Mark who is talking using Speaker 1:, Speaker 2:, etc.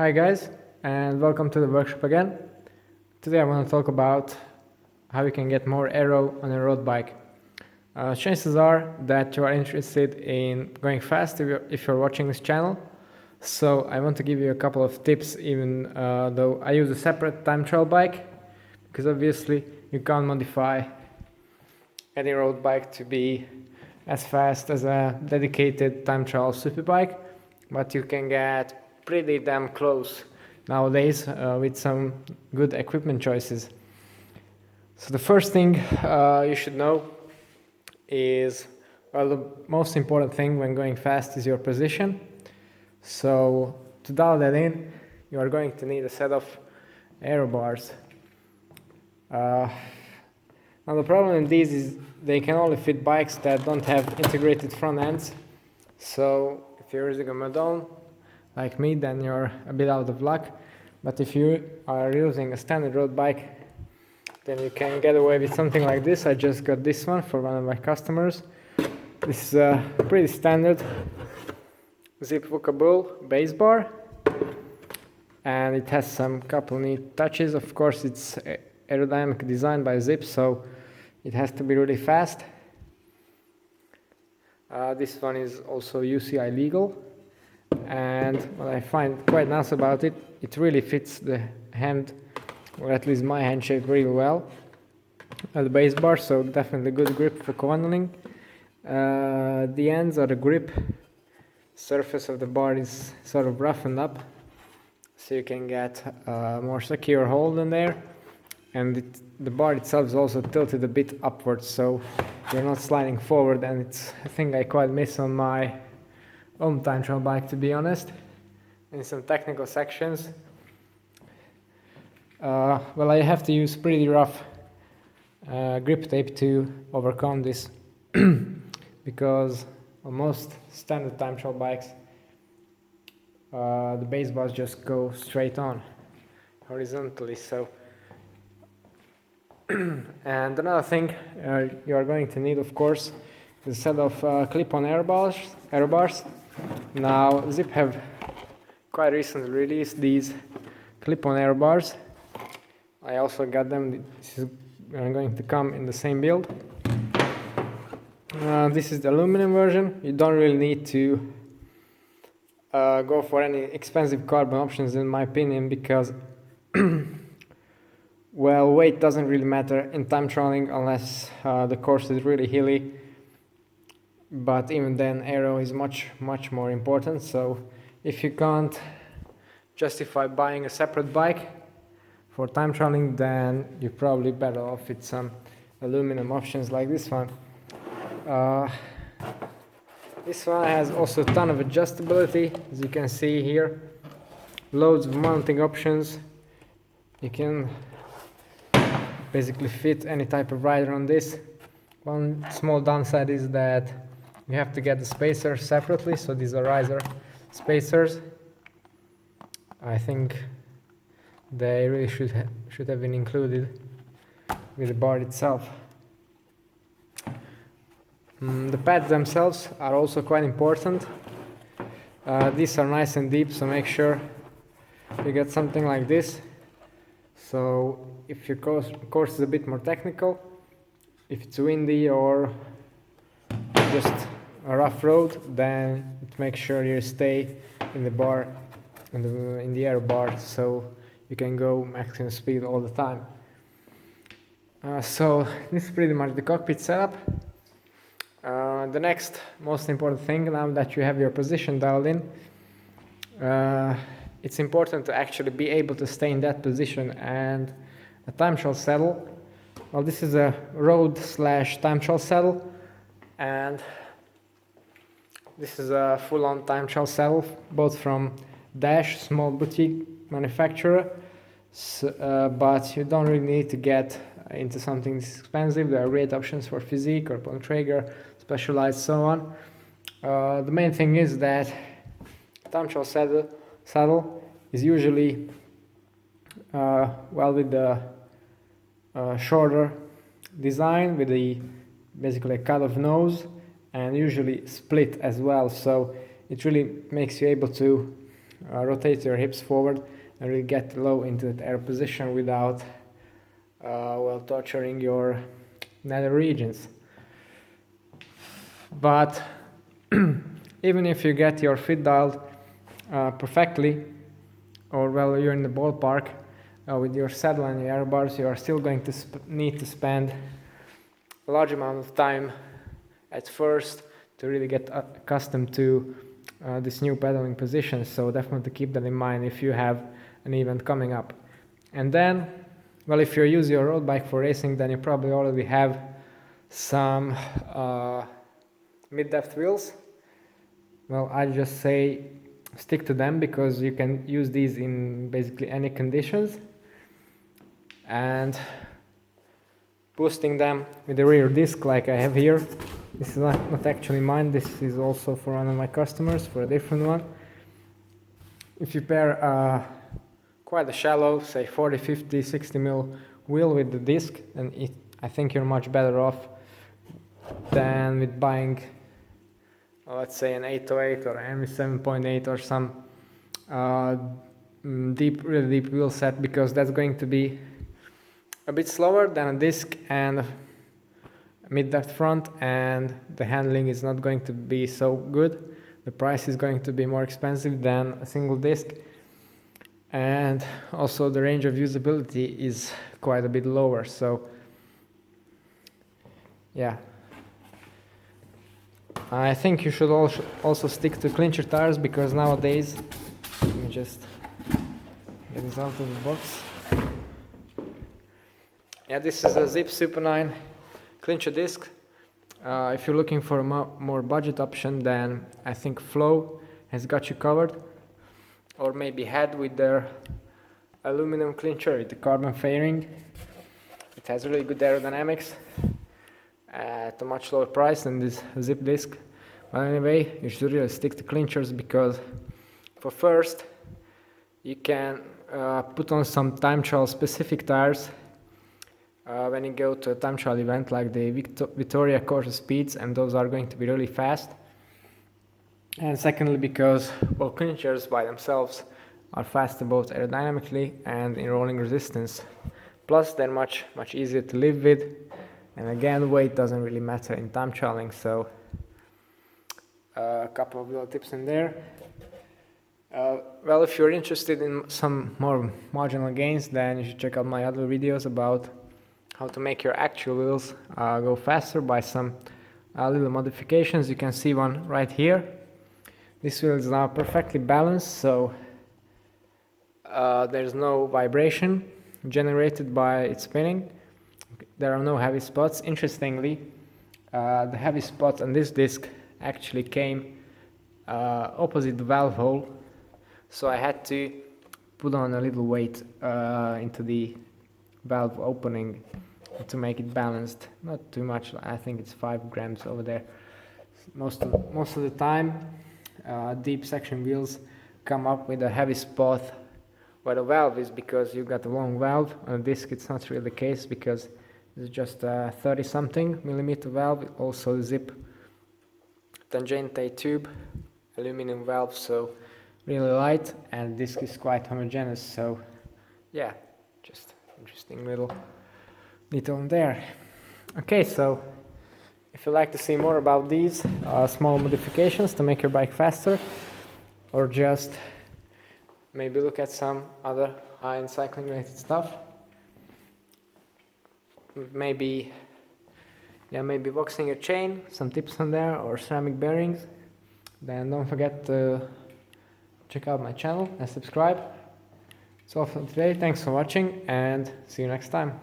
Speaker 1: Hi guys, and welcome to the workshop again. Today I want to talk about how you can get more aero on a road bike. Chances are that you are interested in going fast if you're watching this channel. So I want to give you a couple of tips, even though I use a separate time trial bike, because obviously you can't modify any road bike to be as fast as a dedicated time trial super bike, but you can get pretty damn close nowadays with some good equipment choices. So the first thing you should know is, well, the most important thing when going fast is your position. So to dial that in, you are going to need a set of aero bars. Now the problem in these is they can only fit bikes that don't have integrated front ends. So if you're using a Madone like me, then you're a bit out of luck. But if you are using a standard road bike, then you can get away with something like this. I just got this one for one of my customers. This is a pretty standard zip hookable base bar, and it has some couple neat touches. Of course, it's aerodynamic design by Zip, so it has to be really fast. This one is also UCI legal, and what I find quite nice about it, it really fits the hand, or at least my hand shape, really well at the base bar, so definitely good grip for co-handling. The ends or the grip surface of the bar is sort of roughened up, so you can get a more secure hold in there, and the bar itself is also tilted a bit upwards, so you're not sliding forward, and it's a thing I quite miss on my own time trial bike, to be honest, in some technical sections. Well, I have to use pretty rough grip tape to overcome this because on most standard time trial bikes the base bars just go straight on horizontally. So and another thing you are going to need, of course, is a set of clip-on aero bars. Now Zip have quite recently released these clip-on aero bars. I also got them. This is going to come in the same build. This is the aluminum version. You don't really need to go for any expensive carbon options, in my opinion, because well, weight doesn't really matter in time trialing unless the course is really hilly. But even then, aero is much more important. So if you can't justify buying a separate bike for time trialing, then you're probably better off with some aluminum options like this one. This one has also a ton of adjustability, as you can see here. Loads of mounting options. You can basically fit any type of rider on this. One small downside is that you have to get the spacers separately, so these are riser spacers. I think they really should have been included with the bar itself. The pads themselves are also quite important. These are nice and deep, so make sure you get something like this. So if your course is a bit more technical, if it's windy or just a rough road, then make sure you stay in the bar, in the aero bar, so you can go maximum speed all the time. So this is pretty much the cockpit setup. The next most important thing, now that you have your position dialed in, it's important to actually be able to stay in that position. And a time trial saddle, well, this is a road / time trial saddle, and this is a full-on time trial saddle, both from Dash, small boutique manufacturer, but you don't really need to get into something this expensive. There are great options for Physique or Bontrager, Specialized, so on. The main thing is that time trial saddle is usually well, with the shorter design, with the basically a cut-off nose, and usually split as well, so it really makes you able to rotate your hips forward and really get low into that aero position without well, torturing your nether regions. But even if you get your feet dialed perfectly, or well, you're in the ballpark with your saddle and your aero bars, you are still going to need to spend a large amount of time at first to really get accustomed to this new pedaling position. So definitely keep that in mind if you have an event coming up. And then, well, if you use your road bike for racing, then you probably already have some mid-depth wheels. Well, I just say stick to them because you can use these in basically any conditions. And boosting them with the rear disc like I have here. This is not actually mine, this is also for one of my customers, for a different one. If you pair quite a shallow, say 40, 50, 60 mil wheel with the disc, then I think you're much better off than with buying, let's say, an 808 or an MV7.8 or some really deep wheel set, because that's going to be a bit slower than a disc and mid-depth front, and the handling is not going to be so good. The price is going to be more expensive than a single disc, and also the range of usability is quite a bit lower. So yeah, I think you should also stick to clincher tires, because nowadays, let me just get this out of the box. Yeah, this is a Zip Super 9 clincher disc. If you're looking for a more budget option, then I think Flow has got you covered, or maybe Head with their aluminum clincher with the carbon fairing. It has really good aerodynamics at a much lower price than this Zip disc. But anyway, you should really stick to clinchers, because for first you can put on some time trial specific tires when you go to a time trial event like the Vittoria Corsa Speeds, and those are going to be really fast. And secondly, because, well, clinchers by themselves are faster both aerodynamically and in rolling resistance. Plus, they're much easier to live with, and again, weight doesn't really matter in time trialing. So a couple of little tips in there. Well, if you're interested in some more marginal gains, then you should check out my other videos about how to make your actual wheels go faster by some little modifications. You can see one right here. This wheel is now perfectly balanced, so there's no vibration generated by its spinning. There are no heavy spots. Interestingly, the heavy spot on this disc actually came opposite the valve hole, so I had to put on a little weight into the valve opening to make it balanced. Not too much, I think it's 5 grams over there. Most of the time, deep section wheels come up with a heavy spot where the valve is, because you've got a long valve. On a disc it's not really the case, because it's just a 30 something millimeter valve, also Zip tangente tube aluminum valve, so really light, and the disc is quite homogeneous. So yeah, just interesting little detail in there. Okay, so if you'd like to see more about these small modifications to make your bike faster, or just maybe look at some other high-end cycling related stuff, maybe boxing your chain, some tips on there, or ceramic bearings, then don't forget to check out my channel and subscribe. That's all for today. Thanks for watching, and see you next time.